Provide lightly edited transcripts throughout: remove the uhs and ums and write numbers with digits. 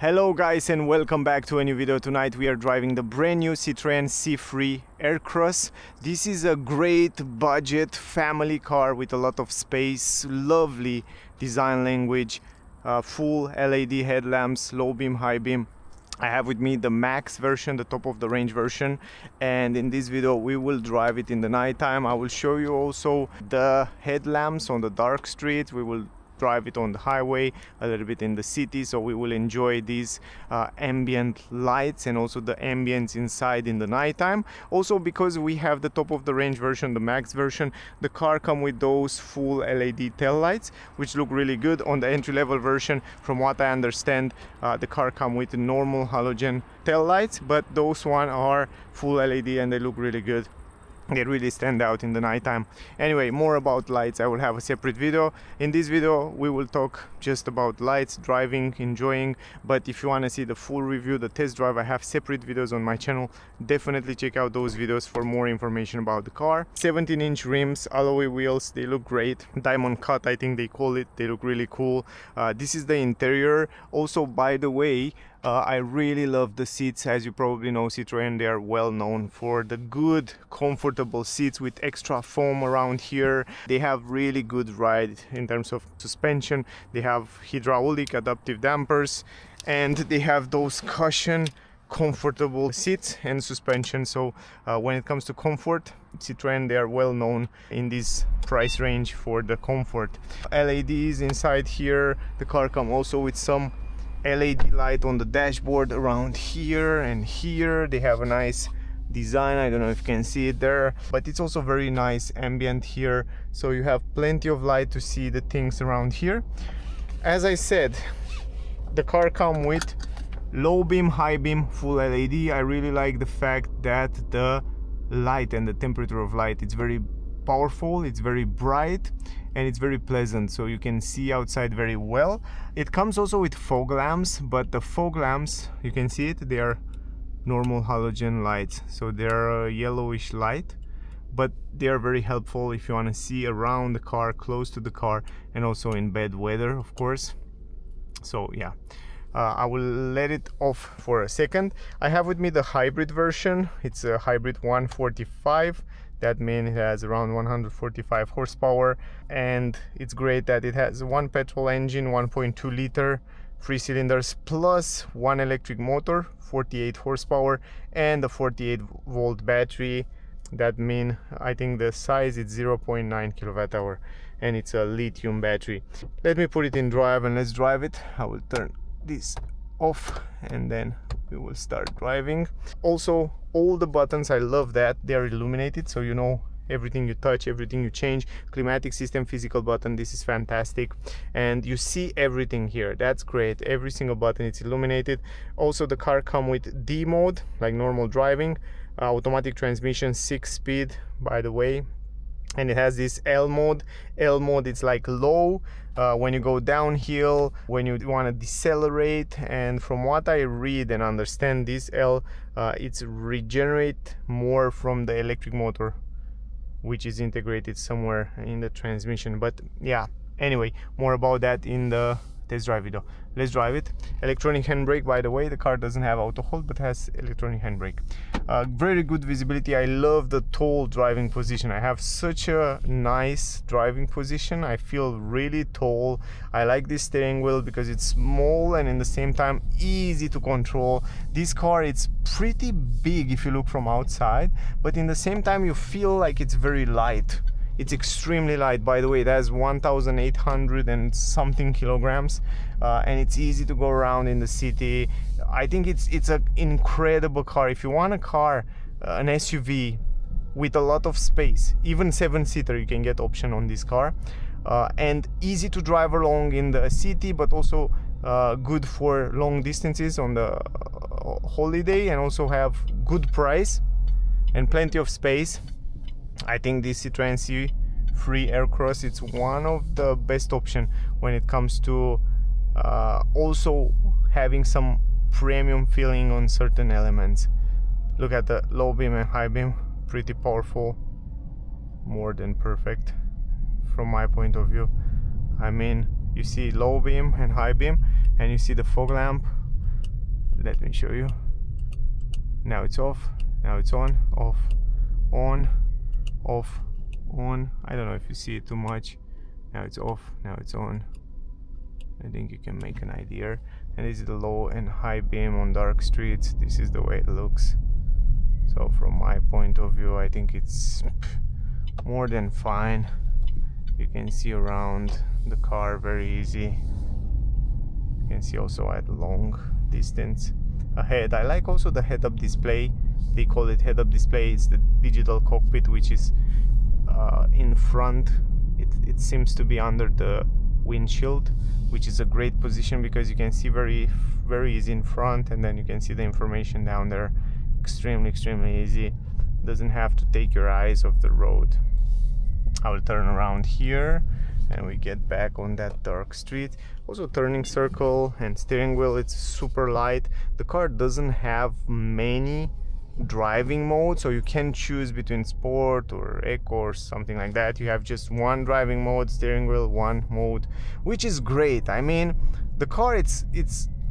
Hello guys and welcome back to a new video. Tonight we are driving the brand new Citroen C3 Aircross. This is a great budget family car with a lot of space, lovely design language, full LED headlamps, low beam, high beam. I have with me the Max version, the top of the range version, and in this video we will drive it in the nighttime. I will show you also the headlamps on the dark streets. We will drive it on the highway, a little bit in the city, so we will enjoy these ambient lights and also the ambience inside in the nighttime. Also, because we have the top of the range version, the Max version, the car come with those full LED tail lights, which look really good. On the entry-level version, from what I understand, the car come with normal halogen tail lights, but those one are full LED and they look really good. They really stand out in the nighttime. Anyway, more about lights I will have a separate video. In this video we will talk just about lights, driving, enjoying, but if you want to see the full review, the test drive, I have separate videos on my channel. Definitely check out those videos for more information about the car. 17-inch rims, alloy wheels, they look great. Diamond cut, I think they call it. They look really cool. This is the interior. Also, by the way, I really love the seats. As you probably know, Citroën, they are well known for the good, comfortable seats with extra foam around here. They have really good ride in terms of suspension. They have hydraulic adaptive dampers, and they have those cushion comfortable seats and suspension. So when it comes to comfort, Citroën, they are well known in this price range for the comfort. LEDs inside here. The car comes also with some LED light on the dashboard around here and here. They have a nice design. I don't know if you can see it there, but it's also very nice ambient here, so you have plenty of light to see the things around here. As I said, the car comes with low beam, high beam, full LED. I really like the fact that the light and the temperature of light, it's very powerful, it's very bright, and it's very pleasant, so you can see outside very well. It comes also with fog lamps, but the fog lamps, you can see it, they are normal halogen lights, so they're a yellowish light, but they are very helpful if you want to see around the car, close to the car, and also in bad weather, of course. So yeah, I will let it off for a second. I have with me the hybrid version. It's a hybrid 145. That means it has around 145 horsepower, and it's great that it has one petrol engine, 1.2 liter, 3 cylinders, plus one electric motor, 48 horsepower, and a 48 volt battery. That means I think the size is 0.9 kilowatt hour, and it's a lithium battery. Let me put it in drive and let's drive it. I will turn this off and then we will start driving. Also, all the buttons, I love that they are illuminated, so you know everything you touch, everything you change. Climatic system, physical button, this is fantastic, and you see everything here. That's great. Every single button, it's illuminated. Also, the car comes with D mode, like normal driving, automatic transmission, 6-speed, by the way, and it has this L mode. L mode, it's like low when you go downhill, when you want to decelerate, and from what I read and understand, this L it's regenerate more from the electric motor, which is integrated somewhere in the transmission. But yeah, anyway, more about that in the test drive video. Let's drive it. Electronic handbrake, by the way. The car doesn't have auto hold but has electronic handbrake. Very good visibility. I love the tall driving position. I have such a nice driving position. I feel really tall. I like this steering wheel because it's small and in the same time easy to control. This car, it's pretty big if you look from outside, but in the same time you feel like it's very light. It's extremely light. By the way, it has 1,800 and something kilograms, and it's easy to go around in the city. I think it's an incredible car. If you want a car, an SUV with a lot of space, even 7-seater, you can get option on this car, and easy to drive along in the city, but also good for long distances on the holiday, and also have good price and plenty of space. I think this Citroen C3 Aircross, it's one of the best option when it comes to also having some premium feeling on certain elements. Look at the low beam and high beam, pretty powerful, more than perfect from my point of view. I mean, you see low beam and high beam, and you see the fog lamp. Let me show you. Now it's off, now it's on, off, on, off, on. I don't know if you see it too much. Now it's off, now it's on. I think you can make an idea. And this is the low and high beam on dark streets. This is the way it looks. So from my point of view, I think it's more than fine. You can see around the car very easy. You can see also at long distance ahead. I like also the head-up display. They call it head-up display. It's the digital cockpit, which is in front. It seems to be under the windshield, which is a great position because you can see very easy in front, and then you can see the information down there extremely easy. Doesn't have to take your eyes off the road. I will turn around here and we get back on that dark street. Also turning circle and steering wheel, it's super light. The car doesn't have many driving modes, so you can choose between sport or eco or something like that. You have just one driving mode, steering wheel, one mode, which is great. I mean, the car, it's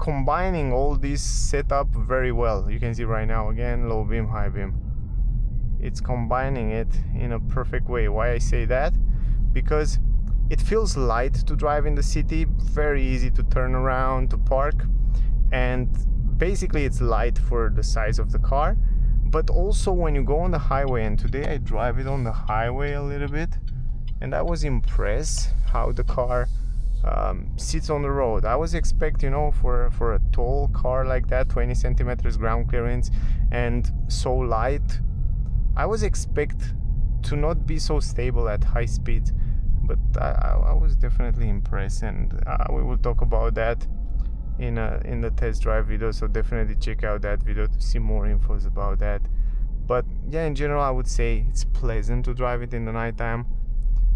combining all this setup very well. You can see right now again, low beam, high beam. It's combining it in a perfect way. Why I say that? Because it feels light to drive in the city, very easy to turn around, to park, and basically it's light for the size of the car. But also when you go on the highway, and today I drive it on the highway a little bit, and I was impressed how the car sits on the road. I was expecting, for a tall car like that, 20 centimeters ground clearance and so light, I was expect to not be so stable at high speed. But I was definitely impressed, and we will talk about that in the test drive video, so definitely check out that video to see more infos about that. But yeah, in general I would say it's pleasant to drive it in the nighttime.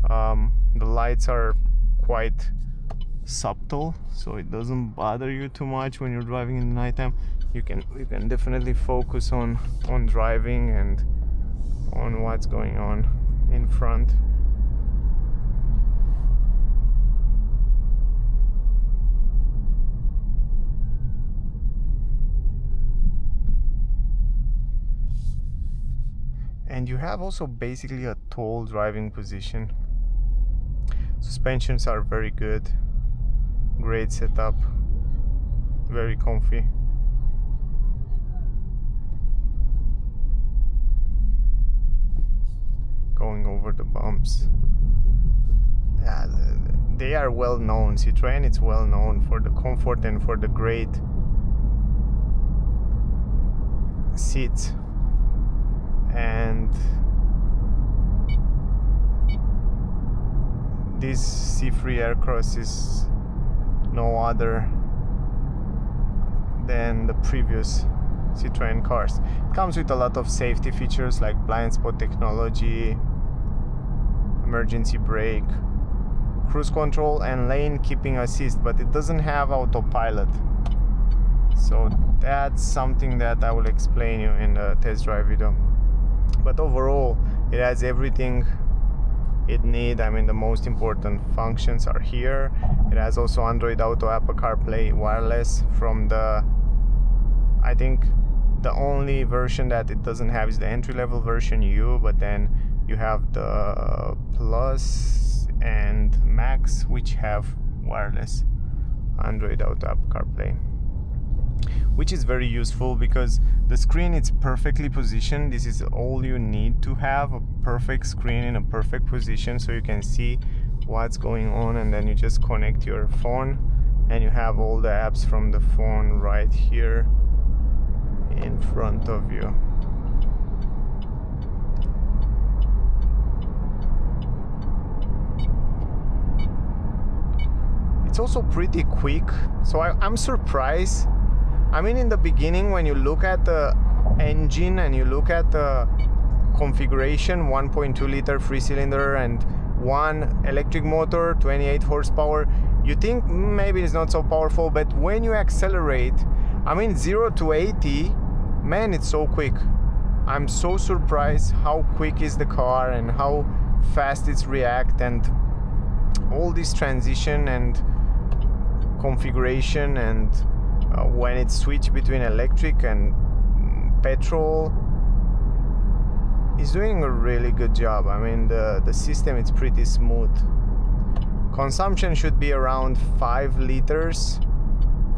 The lights are quite subtle, so it doesn't bother you too much when you're driving in the nighttime. You can definitely focus on driving and on what's going on in front. And you have also basically a tall driving position. Suspensions are very good, great setup, very comfy. Going over the bumps. Yeah, they are well known. Citroën, it's well known for the comfort and for the great seats. And this C3 Aircross is no other than the previous Citroën cars. It comes with a lot of safety features like blind spot technology, emergency brake, cruise control and lane keeping assist, but it doesn't have autopilot. So that's something that I will explain you in the test drive video. But overall, it has everything it needs. I mean, the most important functions are here. It has also Android Auto, Apple CarPlay, wireless from the, I think the only version that it doesn't have is the entry-level version U, but then you have the Plus and Max, which have wireless Android Auto, Apple CarPlay, which is very useful because the screen is perfectly positioned. This is all you need to have, a perfect screen in a perfect position so you can see what's going on, and then you just connect your phone and you have all the apps from the phone right here in front of you. It's also pretty quick, so I'm surprised. I mean, in the beginning, when you look at the engine and you look at the configuration, 1.2 liter 3-cylinder and one electric motor, 28 horsepower, you think maybe it's not so powerful, but when you accelerate, I mean 0 to 80, man, it's so quick. I'm so surprised how quick is the car and how fast it's react, and all this transition and configuration and when it's switched between electric and petrol, it's doing a really good job. I mean, the system is pretty smooth. Consumption should be around 5 liters.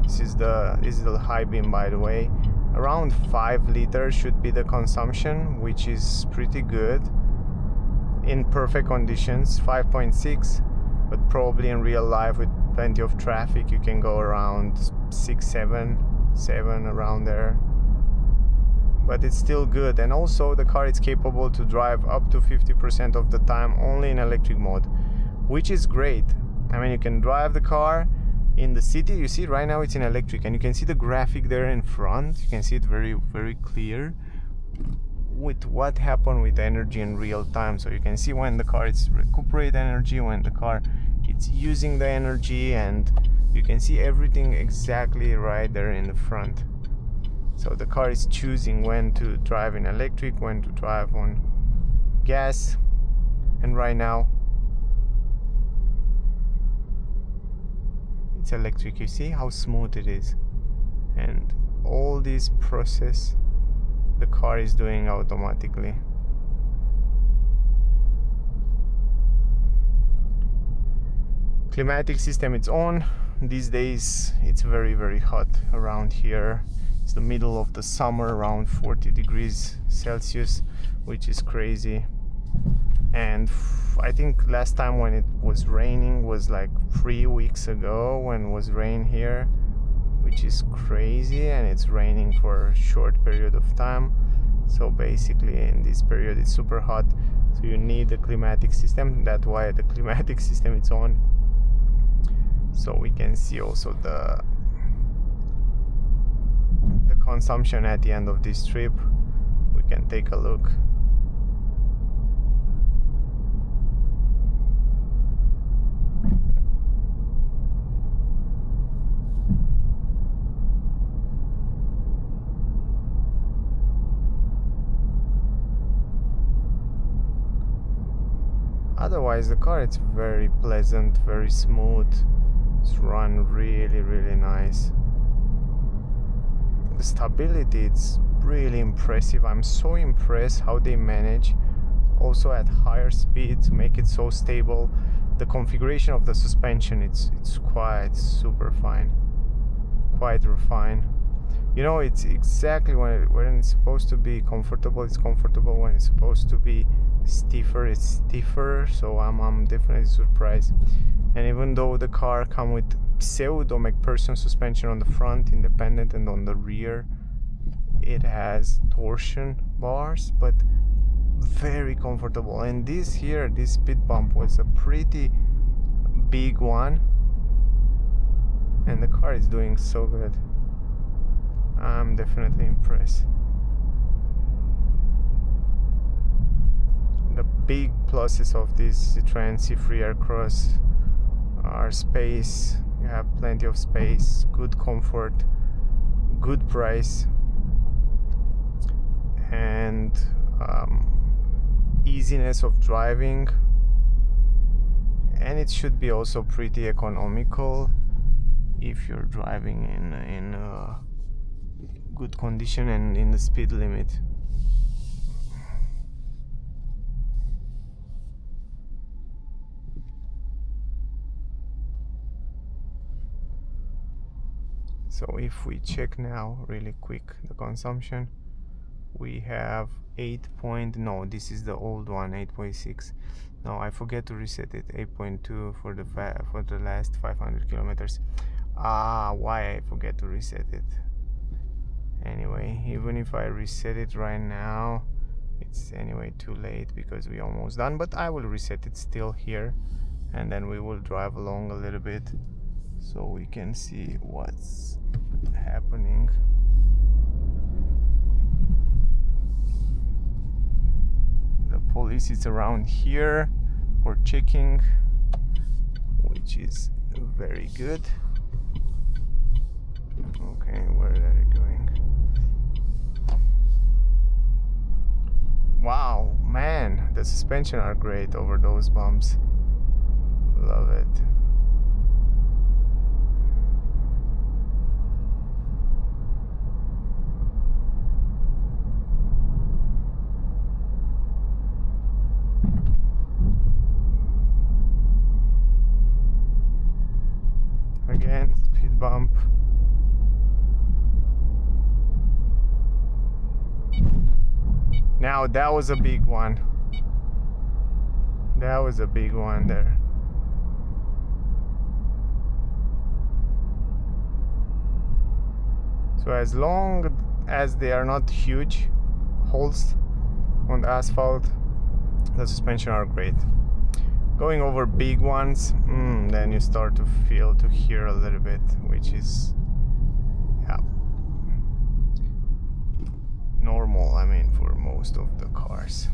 This is the high beam, by the way. Around 5 liters should be the consumption, which is pretty good in perfect conditions. 5.6, but probably in real life with plenty of traffic you can go around 6, 7 around there, but it's still good. And also the car is capable to drive up to 50% of the time only in electric mode, which is great. I mean, you can drive the car in the city. You see right now it's in electric, and you can see the graphic there in front. You can see it very, very clear with what happened with energy in real time. So you can see when the car is recuperate energy, when the car it's using the energy, and you can see everything exactly right there in the front. So the car is choosing when to drive in electric, when to drive on gas. And right now it's electric. You see how smooth it is, and all this process the car is doing automatically. Climatic system it's on. These days it's very, very hot around here. It's the middle of the summer, around 40 degrees Celsius, which is crazy. And I think last time when it was raining was like 3 weeks ago, when it was rain here, which is crazy. And it's raining for a short period of time, so basically in this period it's super hot, so you need the climatic system. That's why the climatic system is on. So we can see also the consumption at the end of this trip. We can take a look. Otherwise the car it's very pleasant, very smooth. It's run really, really nice. The stability, it's really impressive. I'm so impressed how they manage also at higher speed to make it so stable. The configuration of the suspension, it's quite super fine, quite refined. You know, it's exactly when it's supposed to be comfortable, it's comfortable. When it's supposed to be stiffer, it's stiffer. So I'm definitely surprised. And even though the car comes with pseudo MacPherson suspension on the front, independent, and on the rear it has torsion bars, but very comfortable. And this here, this speed bump was a pretty big one, and the car is doing so good. I'm definitely impressed. The big pluses of this Citroen C3 Aircross are space. You have plenty of space, good comfort, good price, and easiness of driving. And it should be also pretty economical if you're driving in good condition and in the speed limit. So if we check now really quick the consumption, we have 8 point, no, this is the old one, 8.6. No, I forget to reset it. 8.2 for the last 500 kilometers. Why I forget to reset it? Anyway, even if I reset it right now, it's anyway too late because we almost done. But I will reset it still here, and then we will drive along a little bit so we can see what's happening. The police is around here for checking, which is very good. Okay, where are they going? Wow, man, the suspension are great over those bumps. Love it. Now that was a big one. That was a big one there. So as long as they are not huge holes on the asphalt, the suspension are great. Going over big ones, then you start to hear a little bit, which is, yeah, normal, I mean, for most of the cars.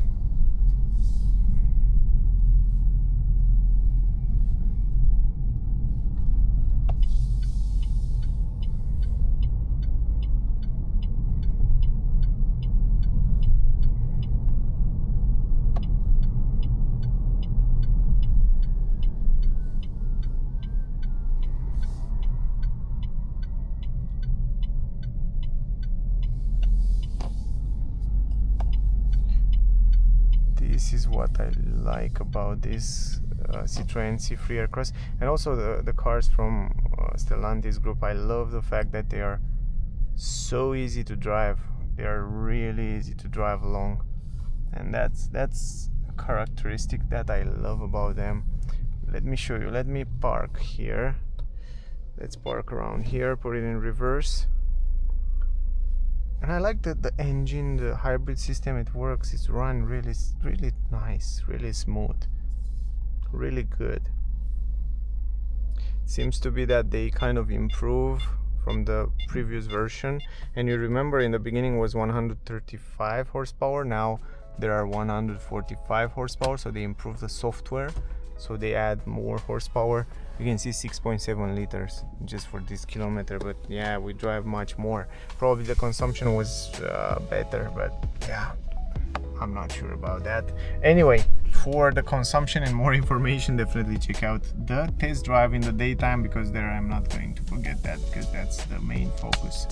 This is what I like about this Citroen C3 Aircross, and also the cars from Stellantis group. I love the fact that they are so easy to drive. They are really easy to drive along, and that's a characteristic that I love about them. Let me show you. Let me park here. Let's park around here, put it in reverse. And I like the engine, the hybrid system. It works. It's run really nice, really smooth, really good. Seems to be that they kind of improve from the previous version. And you remember in the beginning was 135 horsepower. Now there are 145 horsepower. So they improve the software. So they add more horsepower. You can see 6.7 liters just for this kilometer, but yeah, we drive much more. Probably the consumption was better, but yeah, I'm not sure about that. Anyway, for the consumption and more information, definitely check out the test drive in the daytime, because there I'm not going to forget that, because that's the main focus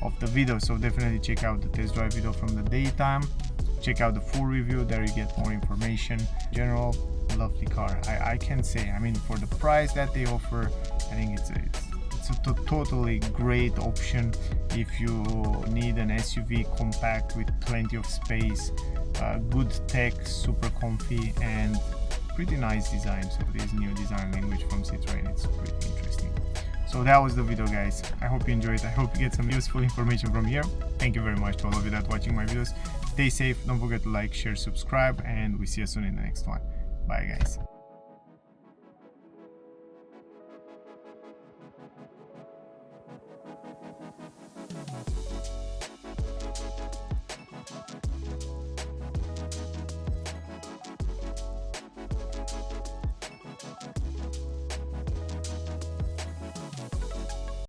of the video. So definitely check out the test drive video from the daytime. Check out the full review, there you get more information. In general, lovely car. I can say, I mean, for the price that they offer, I think it's a totally great option if you need an SUV compact with plenty of space, good tech, super comfy, and pretty nice design. So this new design language from Citroen, it's pretty interesting. So that was the video, guys. I hope you enjoyed. I hope you get some useful information from here. Thank you very much to all of you that are watching my videos. Stay safe, don't forget to like, share, subscribe, and we see you soon in the next one. Bye, guys.